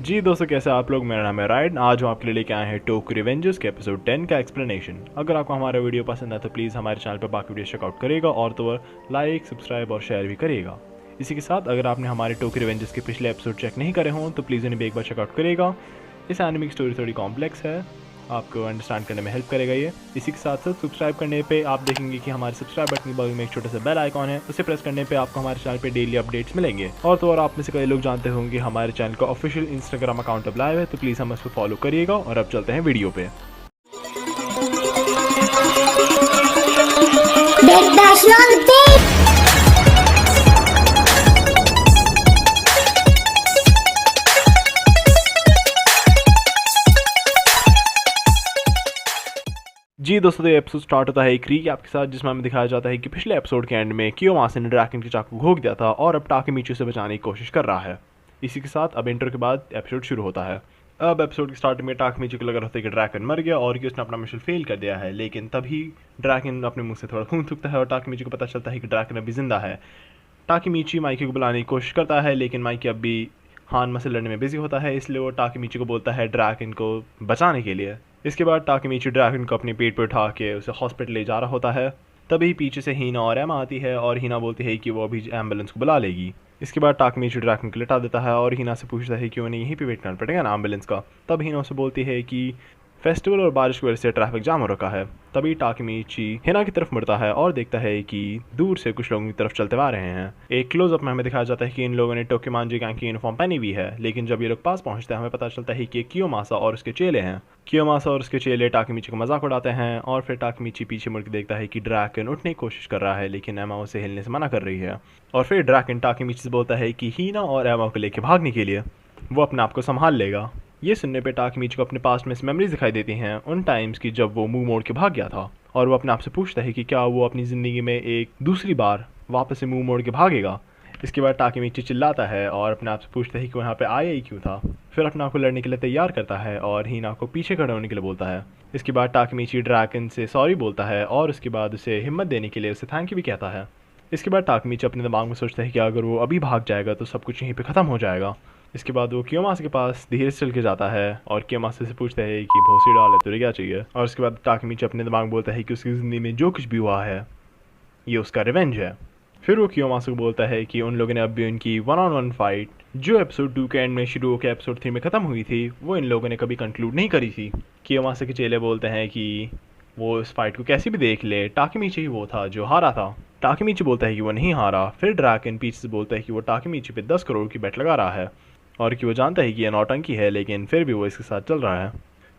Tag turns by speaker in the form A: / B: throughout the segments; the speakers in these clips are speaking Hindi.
A: जी दोस्तों, कैसे आप लोग। मेरा नाम है रायन। आज हम आपके लिए लेके आए हैं टोक्यो रिवेंजर्स के एपिसोड 10 का एक्सप्लेनेशन। अगर आपको हमारा वीडियो पसंद है तो प्लीज़ हमारे चैनल पर बाकी वीडियो चेकआउट करेगा और तो और लाइक, सब्सक्राइब और शेयर भी करेगा। इसी के साथ अगर आपने हमारे टोक्यो रिवेंजर्स के पिछले एपिसोड चेक नहीं करे हों तो प्लीज़ उन्हें भी एक बार चेकआउट करेगा। इस एनिमे की स्टोरी थोड़ी कॉम्प्लेक्स है, आपको अंडरस्टैंड करने में हेल्प करेगा ये। इसी के साथ साथ सब्सक्राइब करने पे आप देखेंगे कि हमारे सब्सक्राइब बटन के बगल में एक छोटा सा बेल आइकॉन है, उसे प्रेस करने पे आपको हमारे चैनल पे डेली अपडेट्स मिलेंगे। और तो और आप में से कई लोग जानते होंगे हमारे चैनल का ऑफिशियल इंस्टाग्राम अकाउंट अब लाइव है, तो प्लीज़ हम उसको फॉलो करिएगा। और अब चलते हैं वीडियो पे। जी दोस्तों, तो ये एपिसोड स्टार्ट होता है एक रीकैप के साथ, जिसमें हमें दिखाया जाता है कि पिछले एपिसोड के एंड में कियोमासा ने ड्रैकन के चाकू घोंक दिया था और अब टाकेमीची से बचाने की कोशिश कर रहा है। इसी के साथ अब इंटर के बाद एपिसोड शुरू होता है। अब एपिसोड के स्टार्ट में टाकेमीची को लग रहा था कि ड्रैकन मर गया और कि उसने अपना मिशन फेल कर दिया है, लेकिन तभी ड्रैकन अपने मुंह से थोड़ा खून थूकता है और टाकेमीची को पता चलता है कि ड्रैकन अभी जिंदा है। टाकेमीची माइकी को बुलाने की कोशिश करता है, लेकिन माइकी अब भी हानमा से लड़ने में बिजी होता है, इसलिए वो टाकेमीची को बोलता है ड्रैकन को बचाने के लिए। इसके बाद टाकेमीची ड्रैगन को अपने पेट पर उठा के उसे हॉस्पिटल ले जा रहा होता है। तभी पीछे से हीना और एमा आती है और हीना बोलती है कि वो अभी एम्बुलेंस को बुला लेगी। इसके बाद टाकेमीची ड्रैगन को लिटा देता है और हीना से पूछता है कि उन्हें यहीं पे वेट करना पड़ेगा ना एम्बुलेंस का। तब हीना उसे बोलती है कि फेस्टिवल और बारिश की वजह से ट्रैफिक जाम हो रखा है। तभी टाकेमीची हिना की तरफ मुड़ता है और देखता है कि दूर से कुछ लोगों की तरफ चलते आ रहे हैं। एक क्लोजअप में हमें दिखाया जाता है कि इन लोगों ने टोक्योमांजी गैंग की यूनिफॉर्म पहनी हुई है, लेकिन जब ये लोग पास पहुंचते हैं हमें पता चलता है कि कियोमासा और उसके चेले हैं। कियोमासा और उसके चेले टाकेमीची को मजाक उड़ाते हैं और फिर टाकेमीची पीछे मुड़ के देखता है कि ड्रैकन उठने की कोशिश कर रहा है, लेकिन एमा उसे हिलने से मना कर रही है। और फिर ड्रैकन टाकेमीची से बोलता है कि हीना और एमा को लेकर भागने के लिए वो अपने आप को संभाल लेगा। ये सुनने पे टाकेमीची को अपने पास्ट में मेमोरीज दिखाई देती हैं उन टाइम्स की जब वो मुंह मोड़ के भाग गया था, और वो अपने आप से पूछता है कि क्या वो अपनी ज़िंदगी में एक दूसरी बार वापस से मुंह मोड़ के भागेगा। इसके बाद टाकेमीची चिल्लाता है और अपने आप से पूछता है कि वो यहाँ पे आया ही क्यों था। फिर अपने आप को लड़ने के लिए तैयार करता है और हीना को पीछे खड़े होने के लिए बोलता है। इसके बाद टाकेमीची ड्रैगन से सॉरी बोलता है और उसके बाद उसे हिम्मत देने के लिए उसे थैंक यू भी कहता है। इसके बाद टाकेमीची अपने दिमाग में सोचता है कि अगर वो अभी भाग जाएगा तो सब कुछ यहीं पर ख़त्म हो जाएगा। इसके बाद वो कियोमासा के पास धीरे से चल के जाता है और कियोमासा से पूछता है कि भोसड़ी डाल है तुझे क्या चाहिए। और उसके बाद टाकेमीची अपने दिमाग में बोलता है कि उसकी ज़िंदगी में जो कुछ भी हुआ है ये उसका रिवेंज है। फिर वो कियोमासा को बोलता है कि उन लोगों ने अब भी उनकी 1-on-1 फाइट जो एपिसोड 2 के एंड में शुरू होकर एपिसोड 3 में ख़त्म हुई थी वो इन लोगों ने कभी कंक्लूड नहीं करी थी। कियोमासा के चेले बोलते हैं कि वो इस फाइट को कैसे भी देख ले, टाकेमीची ही वो था जो हारा था। टाकेमीची बोलता है कि वो नहीं हारा। फिर ड्रैगन पीछे से बोलता है कि वो टाकेमीची पे 10 करोड़ की बेट लगा रहा है और कि वो जानता है कि यह नौटंकी है, लेकिन फिर भी वो इसके साथ चल रहा है।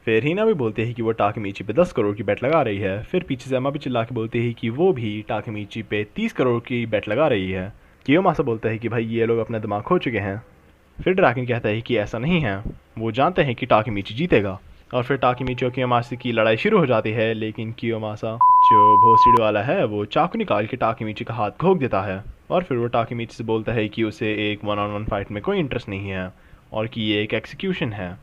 A: फिर हीना भी बोलती है कि वो टाकेमीची पे 10 करोड़ की बेट लगा रही है। फिर पीछे से एमा भी चिल्ला के बोलती है कि वो भी टाकेमीची पे 30 करोड़ की बेट लगा रही है। कियोमासा बोलता है कि भाई ये लोग अपना दिमाग खो चुके हैं। फिर ड्रैगन कहता है कि ऐसा नहीं है, वो जानते हैं कि टाकेमीची जीतेगा। और फिर टाकेमीची और कियोमासा की लड़ाई शुरू हो जाती है, लेकिन कियोमासा जो भोसड़ी वाला है वो चाकू निकाल के टाकेमीची का हाथ घोंक देता है। और फिर वो टाकेमीची से बोलता है कि उसे एक 1-on-1 फाइट में कोई इंटरेस्ट नहीं है और कि ये एक एक्सिक्यूशन है।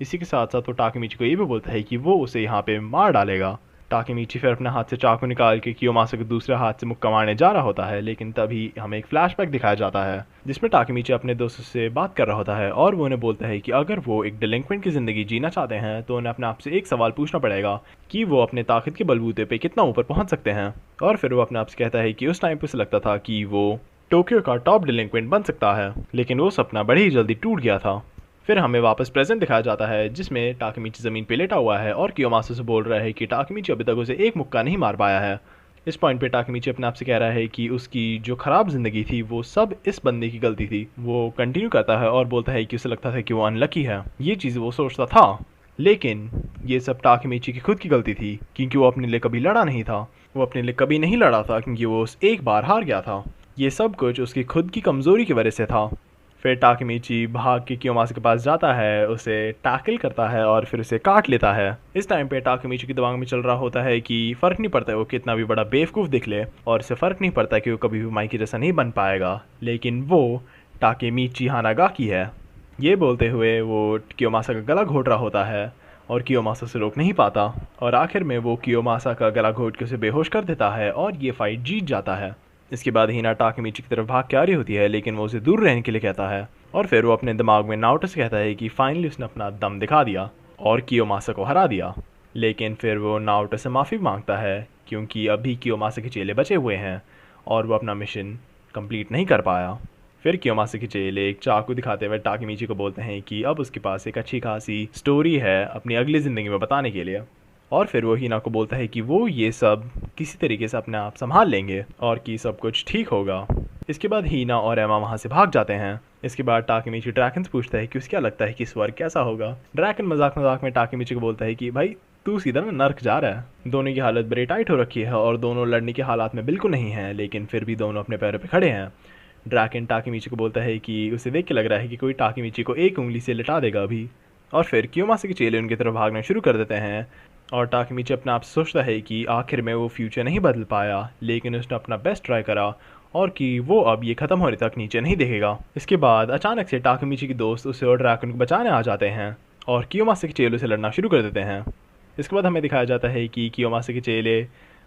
A: इसी के साथ साथ वो टाकेमीची को ये भी बोलता है कि वो उसे यहाँ पे मार डालेगा। टाकेमीची फिर अपने हाथ से चाकू निकाल के कियोमासा के दूसरे हाथ से मुक्का मारने जा रहा होता है, लेकिन तभी हमें एक फ्लैशबैक दिखाया जाता है जिसमें टाकेमीची अपने दोस्तों से बात कर रहा होता है और वो उन्हें बोलता है कि अगर वो एक डिलिंक्वेंट की ज़िंदगी जीना चाहते हैं तो उन्हें अपने आप से एक सवाल पूछना पड़ेगा कि वो अपने ताकत के बलबूते पे कितना ऊपर पहुँच सकते हैं। और फिर वो अपने आप से कहता है कि उस टाइम पर उसे लगता था कि वो टोक्यो का टॉप डिलिंक्वेंट बन सकता है, लेकिन वो सपना बड़ी ही जल्दी टूट गया था। फिर हमें वापस प्रेजेंट दिखाया जाता है जिसमें टाकेमीची ज़मीन पे लेटा हुआ है और कियोमासा से बोल रहा है कि टाकेमीची अभी तक उसे एक मुक्का नहीं मार पाया है। इस पॉइंट पे टाकेमीची अपने आप से कह रहा है कि उसकी जो ख़राब ज़िंदगी थी वो सब इस बंदे की गलती थी। वो कंटिन्यू करता है और बोलता है कि उसे लगता था कि वो अनलकी है, ये चीज़ वो सोचता था, लेकिन ये सब टाकेमीची की खुद की गलती थी क्योंकि वो अपने लिए कभी लड़ा नहीं था। वो अपने लिए कभी नहीं लड़ा था क्योंकि वो उस एक बार हार गया था। ये सब कुछ उसकी खुद की कमज़ोरी की वजह से था। फिर टाकेमीची भाग के कियोमासा के पास जाता है, उसे टैकल करता है और फिर उसे काट लेता है। इस टाइम पे टाकेमीची के दिमाग में चल रहा होता है कि फ़र्क नहीं पड़ता वो कितना भी बड़ा बेवकूफ़ दिख ले और इसे फ़र्क नहीं पड़ता कि वो कभी भी माइकी जैसा नहीं बन पाएगा, लेकिन वो टाकेमीची हानागाकी है। ये बोलते हुए वो कियोमासा का गला घोट रहा होता है और कियोमासा से रोक नहीं पाता और आखिर में वो कियोमासा का गला घोट के उसे बेहोश कर देता है और ये फाइट जीत जाता है। इसके बाद हीना टाकेमीची की तरफ भाग के आ रही होती है, लेकिन वो उसे दूर रहने के लिए कहता है और फिर वो अपने दिमाग में नारुतो से कहता है कि फाइनली उसने अपना दम दिखा दिया और कियोमासा को हरा दिया। लेकिन फिर वो नारुतो से माफ़ी मांगता है क्योंकि अभी कियोमासा के चेले बचे हुए हैं और वो अपना मिशन कंप्लीट नहीं कर पाया। फिर कियोमासा के चेले एक चाकू दिखाते हुए टाकीमीची को बोलते हैं कि अब उसके पास एक अच्छी खासी स्टोरी है अपनी अगली ज़िंदगी में बताने के लिए। और फिर वो हीना को बोलता है कि वो ये सब किसी तरीके से अपने आप संभाल लेंगे और कि सब कुछ ठीक होगा। इसके बाद हीना और एमा वहाँ से भाग जाते हैं। इसके बाद टाकीमीची ड्रैकन से पूछता है कि उसे क्या लगता है कि स्वर्ग कैसा होगा। ड्रैकन मजाक मजाक में टाकीमीची को बोलता है कि भाई तू सीधा ना नर्क जा रहा है। दोनों की हालत बड़ी टाइट हो रखी है और दोनों लड़ने के हालात में बिल्कुल नहीं है, लेकिन फिर भी दोनों अपने पैरों पर खड़े हैं। ड्रैकन टाकीमीची को बोलता है कि उसे देख के लग रहा है कि कोई टाकीमीची को एक उंगली से लिटा देगा अभी। और फिर कियोमासा के चेले उनकी तरफ भागना शुरू कर देते हैं और टाकीमीची अपने आप से सोचता है कि आखिर में वो फ्यूचर नहीं बदल पाया, लेकिन उसने अपना बेस्ट ट्राई करा और कि वो अब ये ख़त्म होने तक नीचे नहीं देखेगा। इसके बाद अचानक से टाकीमीची के दोस्त उसे और ड्रैकन को बचाने आ जाते हैं और कियोमासा के चेले से लड़ना शुरू कर देते हैं। इसके बाद हमें दिखाया जाता है कि कियोमासा के चेले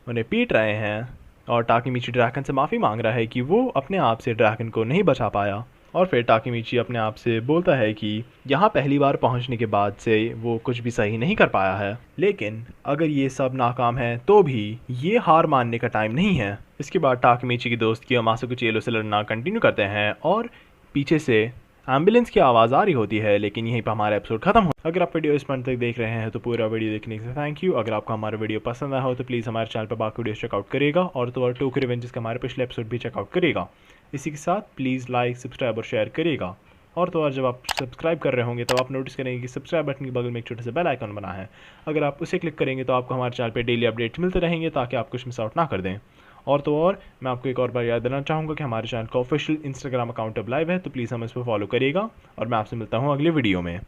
A: उन्हें पीट रहे हैं और टाकीमीची ड्रैकन से माफ़ी मांग रहा है कि वो अपने आप से ड्रैकन को नहीं बचा पाया। और फिर टाकीमीची अपने आप से बोलता है कि यहाँ पहली बार पहुँचने के बाद से वो कुछ भी सही नहीं कर पाया है, लेकिन अगर ये सब नाकाम है तो भी ये हार मानने का टाइम नहीं है। इसके बाद टाकीमीची के दोस्त कियोमासा के चेलों से लड़ना कंटिन्यू करते हैं और पीछे से एम्बुलेंस की आवाज़ आ रही होती है, लेकिन यहीं पर हमारा एपिसोड खत्म हो। अगर आप वीडियो इस पॉइंट तक देख रहे हैं तो पूरा वीडियो देखने के लिए थैंक यू। अगर आपको हमारा वीडियो पसंद आया हो तो प्लीज़ हमारे चैनल पर बाकी वीडियो चेकआउट करेगा और तो और टोक्यो रिवेंजर्स का हमारे पिछले एपिसोड भी चेकआउट करेगा। इसी के साथ प्लीज़ लाइक सब्सक्राइब और शेयर करेगा। और तो और जब आप सब्सक्राइब कर रहे होंगे तब आप नोटिस करेंगे कि सब्सक्राइब बटन के बगल में एक छोटा सा बेल आइकन बना है। अगर आप उसे क्लिक करेंगे तो आपको हमारे चैनल पे डेली अपडेट मिलते रहेंगे ताकि आप कुछ मिस आउट ना कर दें। और तो और मैं आपको एक और बार याद देना चाहूँगा कि हमारे चैनल का ऑफिशियल इंस्टाग्राम अकाउंट अब लाइव है, तो प्लीज़ हमें इस पर फॉलो करिएगा और मैं आपसे मिलता हूँ अगले वीडियो में।